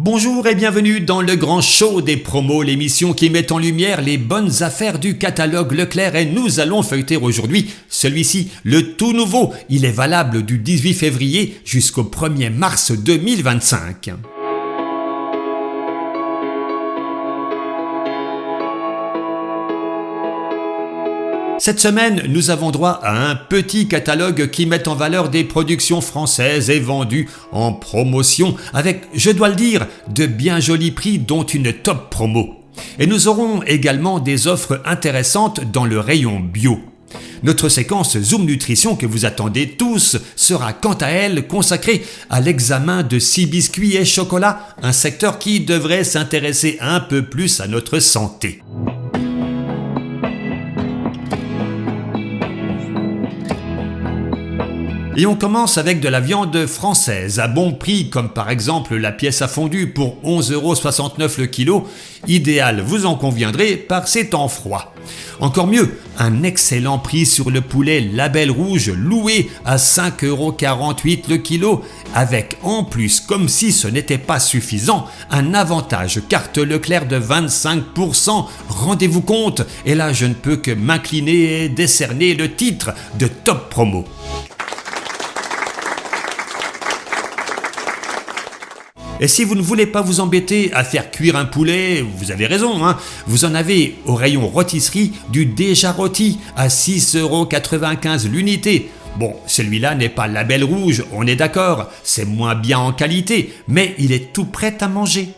Bonjour et bienvenue dans le grand show des promos, l'émission qui met en lumière les bonnes affaires du catalogue Leclerc et nous allons feuilleter aujourd'hui celui-ci, le tout nouveau. Il est valable du 18 février jusqu'au 1er mars 2025. Cette semaine, nous avons droit à un petit catalogue qui met en valeur des productions françaises et vendues en promotion avec, je dois le dire, de bien jolis prix dont une top promo. Et nous aurons également des offres intéressantes dans le rayon bio. Notre séquence Zoom Nutrition que vous attendez tous sera quant à elle consacrée à l'examen de 6 biscuits et chocolats, un secteur qui devrait s'intéresser un peu plus à notre santé. Et on commence avec de la viande française à bon prix, comme par exemple la pièce à fondue pour 11,69 € le kilo, idéal, vous en conviendrez, par ces temps froids. Encore mieux, un excellent prix sur le poulet Label Rouge loué à 5,48 € le kilo, avec en plus, comme si ce n'était pas suffisant, un avantage carte Leclerc de 25%. Rendez-vous compte, et là je ne peux que m'incliner et décerner le titre de top promo. Et si vous ne voulez pas vous embêter à faire cuire un poulet, vous avez raison, vous en avez au rayon rôtisserie du déjà rôti à 6,95 € l'unité. Bon, celui-là n'est pas Label Rouge, on est d'accord, c'est moins bien en qualité, mais il est tout prêt à manger.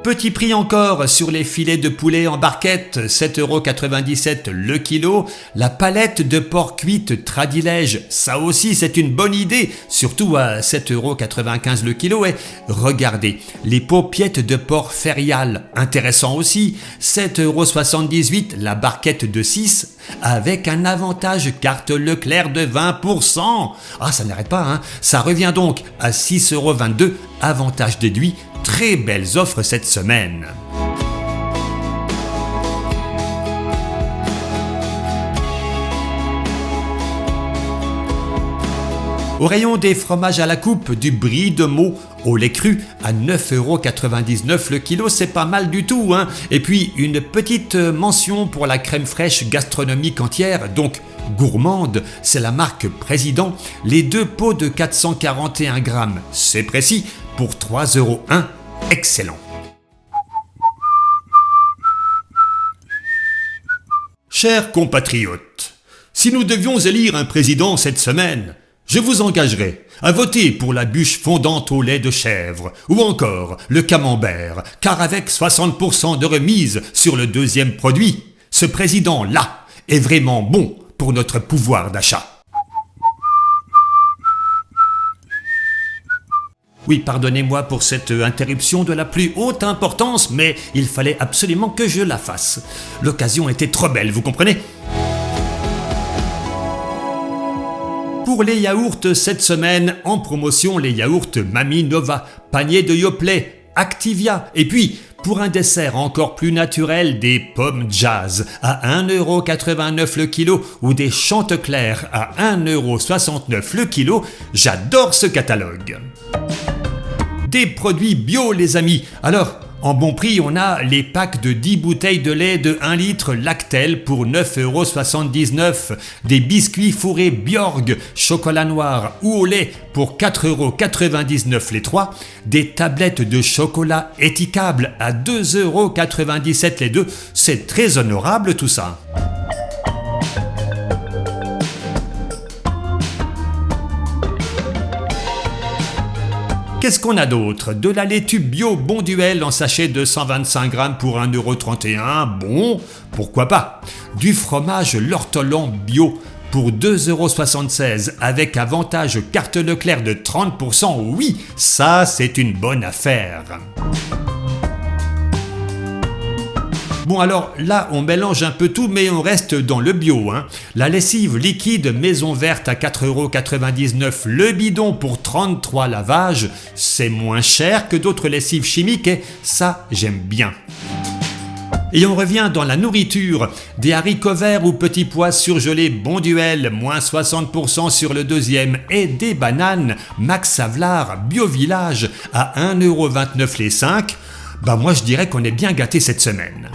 Petit prix encore sur les filets de poulet en barquette, 7,97 € le kilo. La palette de porc cuite Tradilège, ça aussi c'est une bonne idée, surtout à 7,95 € le kilo. Et regardez, les paupiettes de porc Ferial, intéressant aussi, 7,78 € la barquette de 6, avec un avantage carte Leclerc de 20%. Ah, ça n'arrête pas, Ça revient donc à 6,22 €, avantage déduit. Très belles offres cette semaine. Au rayon des fromages à la coupe, du brie de Meaux au lait cru à 9,99 € le kilo, c'est pas mal du tout, Et puis une petite mention pour la crème fraîche gastronomique entière, donc gourmande, c'est la marque Président. Les 2 pots de 441 grammes, c'est précis, pour 3,01 €. Excellent. Chers compatriotes, si nous devions élire un président cette semaine, je vous engagerai à voter pour la bûche fondante au lait de chèvre ou encore le camembert, car avec 60% de remise sur le deuxième produit, ce président-là est vraiment bon pour notre pouvoir d'achat. Oui, pardonnez-moi pour cette interruption de la plus haute importance, mais il fallait absolument que je la fasse. L'occasion était trop belle, vous comprenez ? Pour les yaourts cette semaine, en promotion, les yaourts Mamie Nova, panier de Yoplait, Activia, et puis pour un dessert encore plus naturel, des pommes jazz à 1,89 € le kilo ou des Chantecler à 1,69 € le kilo. J'adore ce catalogue. Des produits bio les amis. Alors, en bon prix, on a les packs de 10 bouteilles de lait de 1 litre Lactel pour 9,79 €, des biscuits fourrés Bjorg, chocolat noir ou au lait pour 4,99 € les 3, des tablettes de chocolat étiquable à 2,97 € les 2, c'est très honorable tout ça. Qu'est-ce qu'on a d'autre? De la laitue bio Bonduelle en sachet de 125 grammes pour 1,31 €. Bon, pourquoi pas. Du fromage L'Ortolan bio pour 2,76 € avec avantage carte Leclerc de 30%. Oui, ça c'est une bonne affaire. Bon alors là on mélange un peu tout mais on reste dans le bio. La lessive liquide Maison Verte à 4,99 € le bidon pour 33 lavages, c'est moins cher que d'autres lessives chimiques et ça j'aime bien. Et on revient dans la nourriture. Des haricots verts ou petits pois surgelés Bonduelle, moins 60% sur le deuxième. Et des bananes Max Havelaar Bio Village à 1,29€ les 5. Bah moi je dirais qu'on est bien gâté cette semaine.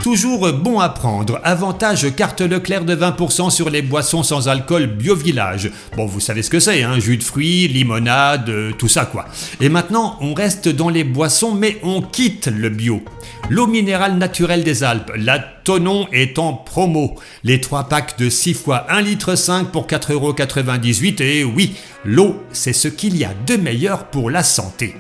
Toujours bon à prendre, avantage carte Leclerc de 20% sur les boissons sans alcool Bio Village. Bon, vous savez ce que c'est, hein, jus de fruits, limonade, tout ça quoi. Et maintenant, on reste dans les boissons, mais on quitte le bio. L'eau minérale naturelle des Alpes, la Tonon est en promo. Les 3 packs de 6 fois 1,5 litre pour 4,98€. Et oui, l'eau, c'est ce qu'il y a de meilleur pour la santé.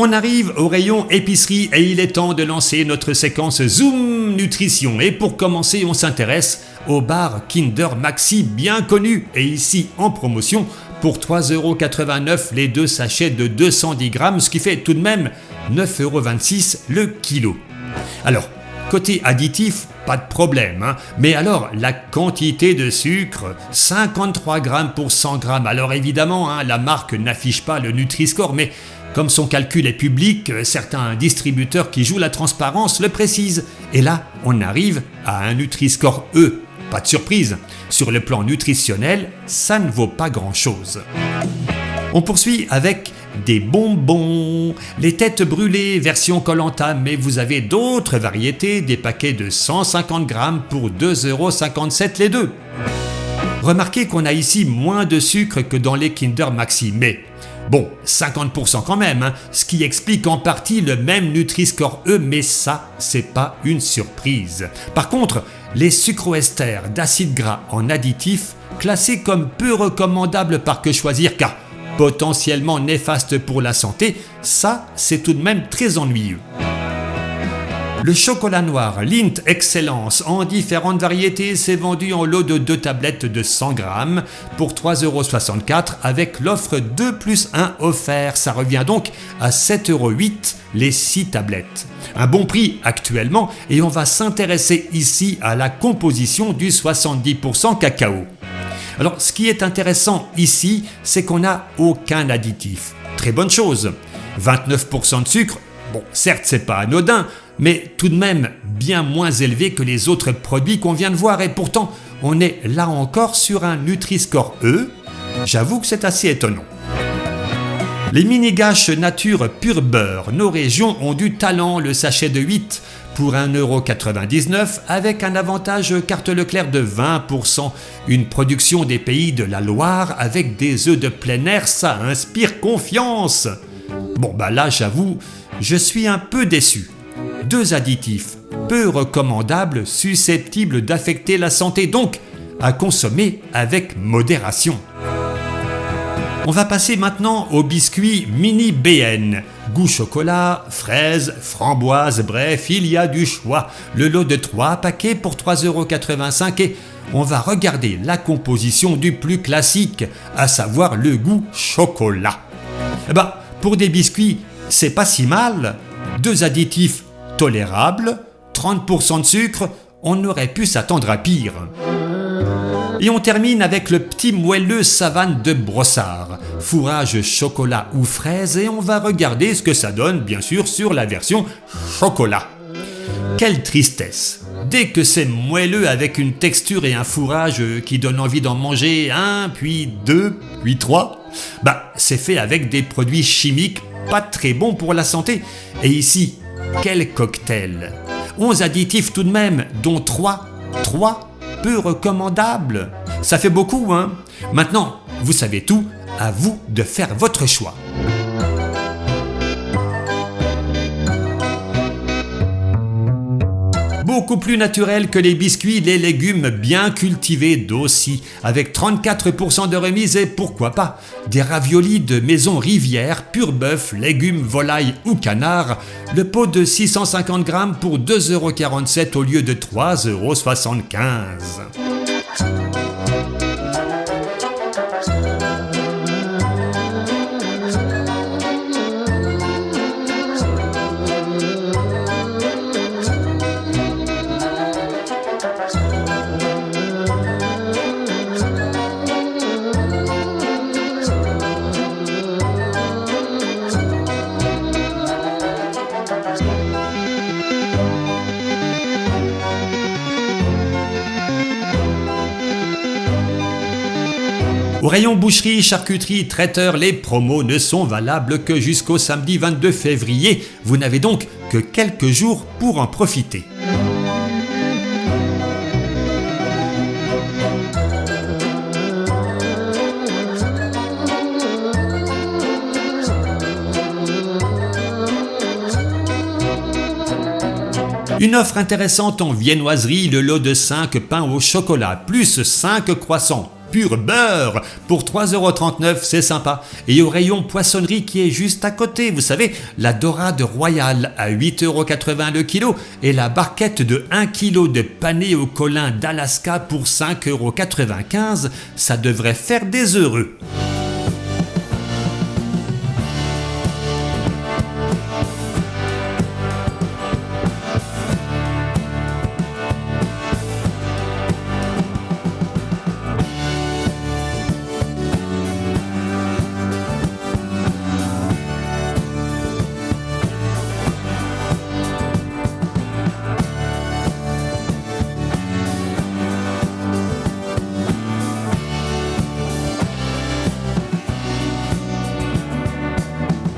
On arrive au rayon épicerie et il est temps de lancer notre séquence Zoom Nutrition. Et pour commencer, on s'intéresse au bar Kinder Maxi bien connu et ici en promotion pour 3,89€ les 2 sachets de 210 grammes, ce qui fait tout de même 9,26€ le kilo. Alors, côté additif, pas de problème, hein. Mais alors la quantité de sucre, 53 grammes pour 100 grammes. Alors évidemment, hein, la marque n'affiche pas le Nutri-Score, mais comme son calcul est public, certains distributeurs qui jouent la transparence le précisent. Et là, on arrive à un Nutri-Score E. Pas de surprise, sur le plan nutritionnel, ça ne vaut pas grand-chose. On poursuit avec des bonbons, les têtes brûlées version Koh-Lanta, mais vous avez d'autres variétés, des paquets de 150 grammes pour 2,57€ les deux. Remarquez qu'on a ici moins de sucre que dans les Kinder Maxi, mais bon, 50% quand même, hein, ce qui explique en partie le même Nutri-Score E, mais ça, c'est pas une surprise. Par contre, les sucroesters d'acides gras en additif, classés comme peu recommandables par Que Choisir car potentiellement néfastes pour la santé, ça, c'est tout de même très ennuyeux. Le chocolat noir Lindt Excellence en différentes variétés s'est vendu en lot de 2 tablettes de 100 grammes pour 3,64€ avec l'offre 2 plus 1 offert. Ça revient donc à 7,08€ les 6 tablettes. Un bon prix actuellement et on va s'intéresser ici à la composition du 70% cacao. Alors ce qui est intéressant ici, c'est qu'on n'a aucun additif. Très bonne chose. 29% de sucre, bon certes c'est pas anodin, mais tout de même bien moins élevé que les autres produits qu'on vient de voir et pourtant on est là encore sur un Nutri-Score E. J'avoue que c'est assez étonnant. Les mini-gâches nature pur beurre, nos régions ont du talent, le sachet de 8 pour 1,99€ avec un avantage carte Leclerc de 20%, une production des pays de la Loire avec des œufs de plein air, ça inspire confiance. Bon bah là j'avoue, je suis un peu déçu. 2 additifs, peu recommandables, susceptibles d'affecter la santé, donc à consommer avec modération. On va passer maintenant aux biscuits mini BN. Goût chocolat, fraise, framboise, bref, il y a du choix. Le lot de 3 paquets pour 3,85€ et on va regarder la composition du plus classique, à savoir le goût chocolat. Eh ben, pour des biscuits, c'est pas si mal. 2 additifs tolérables, 30% de sucre, on aurait pu s'attendre à pire. Et on termine avec le petit moelleux savane de Brossard, fourrage chocolat ou fraise et on va regarder ce que ça donne bien sûr sur la version chocolat. Quelle tristesse! Dès que c'est moelleux avec une texture et un fourrage qui donne envie d'en manger 1, puis 2, puis 3, bah c'est fait avec des produits chimiques pas très bons pour la santé. Et ici, quel cocktail! 11 additifs tout de même, dont 3 peu recommandables. Ça fait beaucoup, hein? Maintenant, vous savez tout, à vous de faire votre choix. Beaucoup plus naturel que les biscuits, les légumes bien cultivés d'aussi, avec 34% de remise et pourquoi pas des raviolis de maison Rivière, pur bœuf, légumes, volaille ou canard, le pot de 650 grammes pour 2,47€ au lieu de 3,75€. rayon boucherie, charcuterie, traiteur, les promos ne sont valables que jusqu'au samedi 22 février. Vous n'avez donc que quelques jours pour en profiter. Une offre intéressante en viennoiserie, le lot de 5 pains au chocolat, plus 5 croissants pur beurre pour 3,39 €, c'est sympa. Et au rayon poissonnerie qui est juste à côté, vous savez, la dorade royale à 8,80 € le kilo et la barquette de 1 kg de pané au colin d'Alaska pour 5,95 €, ça devrait faire des heureux.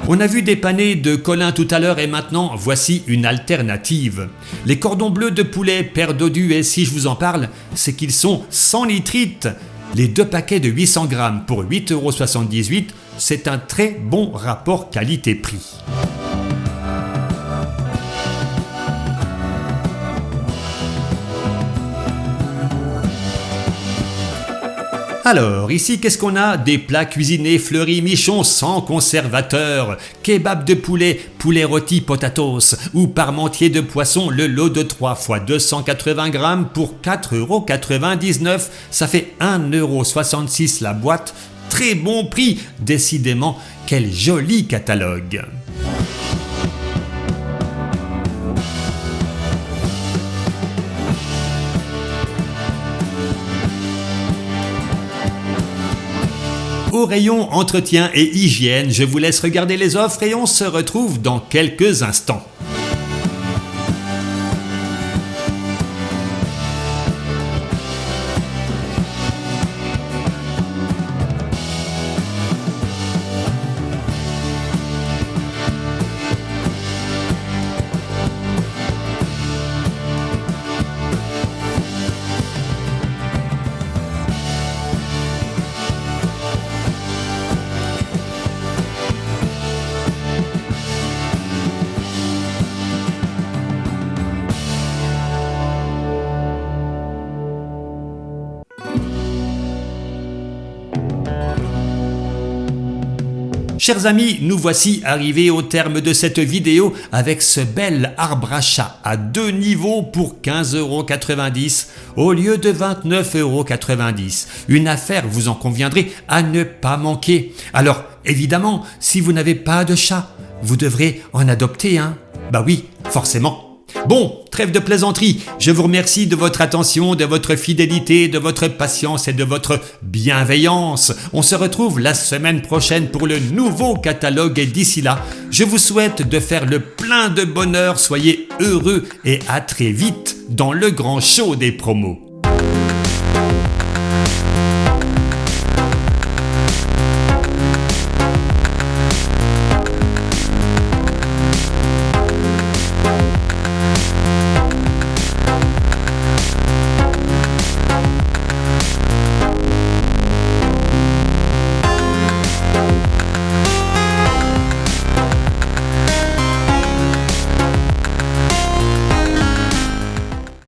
On a vu des panés de Colin tout à l'heure et maintenant voici une alternative. Les cordons bleus de poulet père dodu, et si je vous en parle, c'est qu'ils sont sans nitrite. Les 2 paquets de 800 grammes pour 8,78 €, c'est un très bon rapport qualité-prix. Alors, ici, qu'est-ce qu'on a? Des plats cuisinés fleuris michons sans conservateur, kebab de poulet, poulet rôti potatoes ou parmentier de poisson, le lot de 3 fois 280 grammes pour 4,99 €. Ça fait 1,66 € la boîte. Très bon prix, décidément, quel joli catalogue. Au rayon entretien et hygiène, je vous laisse regarder les offres et on se retrouve dans quelques instants. Chers amis, nous voici arrivés au terme de cette vidéo avec ce bel arbre à chat à 2 niveaux pour 15,90 € au lieu de 29,90 €. Une affaire, vous en conviendrez, à ne pas manquer. Alors, évidemment, si vous n'avez pas de chat, vous devrez en adopter un. Bah oui, forcément. Bon, trêve de plaisanterie, je vous remercie de votre attention, de votre fidélité, de votre patience et de votre bienveillance. On se retrouve la semaine prochaine pour le nouveau catalogue et d'ici là, je vous souhaite de faire le plein de bonheur, soyez heureux et à très vite dans le grand show des promos.